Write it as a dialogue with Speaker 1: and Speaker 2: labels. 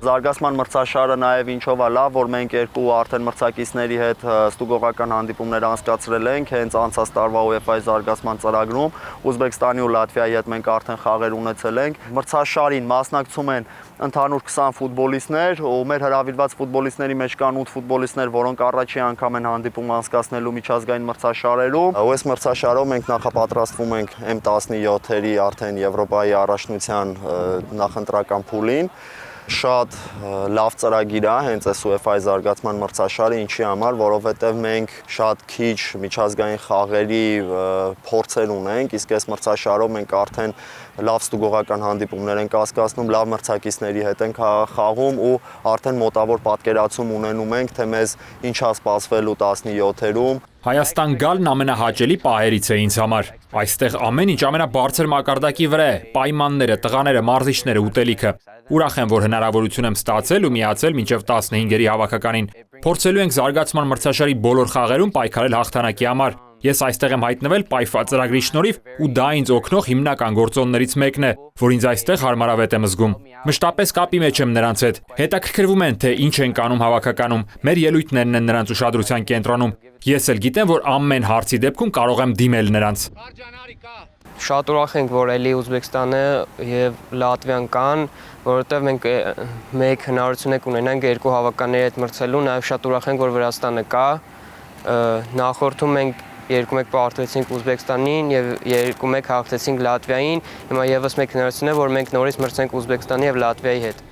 Speaker 1: Զարգացման մրցաշարը նաև ինչով է լավ, որ մենք երկու արդեն մրցակիցների հետ ստուգողական հանդիպումներ անցկացրել ենք հենց անցած տարվա UEFA-ի զարգացման ծրագրում, Ուզբեկստանի ու Լատվիայի հետ մենք արդեն խաղեր ունեցել ենք։ Մրցաշարին մասնակցում են ընդհանուր 20 ֆուտբոլիստներ, ու մեր հրավիրված ֆուտբոլիստների մեջ կան 8 ֆուտբոլիստներ, որոնք առաջի անգամ են հանդիպում անցկացնելու միջազգային մրցաշարերում։ Այս մրցաշարով մենք նախապատրաստվում ենք M17-երի արդեն Եվրոպայի առաջնության նախընտրական փուլին։ Շատ լավ ծրագիր է հենց այս UEFA-ի զարգացման մրցաշարը, ինչի համար, որովհետև մենք շատ քիչ միջազգային խաղերի փորձեր ունենք, իսկ այս մրցաշարով մենք արդեն լավ ստուգողական հանդիպումներ ենք անցկացնում, լավ մրցակիցների հետ ենք խաղում ու արդեն մոտավոր պատկերացում ունենում ենք, թե մեզ ինչ է սպասվելու 17-երում։
Speaker 2: Հայաստան գալն ամենահաճելի պահերից է ինձ համար։ Այստեղ ամեն ինչ ամենաբարձր մակարդակի վրա է, պայմանները, տղաները, մարզիչները, ուտելիքը։ Ուրախ եմ, որ հնարավորություն եմ ստացել ու միացել մինչև 15-երի հավաքականին։ Փորձելու ենք զարգացման մրցաշարի բոլոր խաղերում պայքարել հաղթանակի համար։ Ես այստեղ եմ հայտնվել պայֆա ծրագրի շնորհիվ ու դա ինձ օգնող հիմնական գործոններից մեկն է, որ ինձ այստեղ հարմարավետ եմ զգում։ Մշտապես կապի մեջ եմ նրանց հետ։ Հետաքրքրվում են, թե ինչ են կանում հավաքականում։ Մեր ելույթներն են նրանց ուշադրության կենտրոնում։ Ես էլ գիտեմ, որ ամեն հարցի դեպքում կարող եմ դիմել նրանց։
Speaker 3: Շատ ուրախ ենք, որ էլի Ուզբեկստանը եւ Լատվիան կան, որովհետեւ մենք մեկ հնարավորություն ունենանք երկու հավաքականների հետ մրցելու, նաեւ շատ ուրախ ենք, որ Վրաստանը կա։ Նախորդում մենք 2-1 պարտվեցինք Ուզբեկստանին եւ 2-1 հաղթեցինք Լատվիային։ Հիմա եւս մեկ հնարավորություն է, որ մենք նորից մրցենք Ուզբեկստանի եւ Լատվիայի հետ։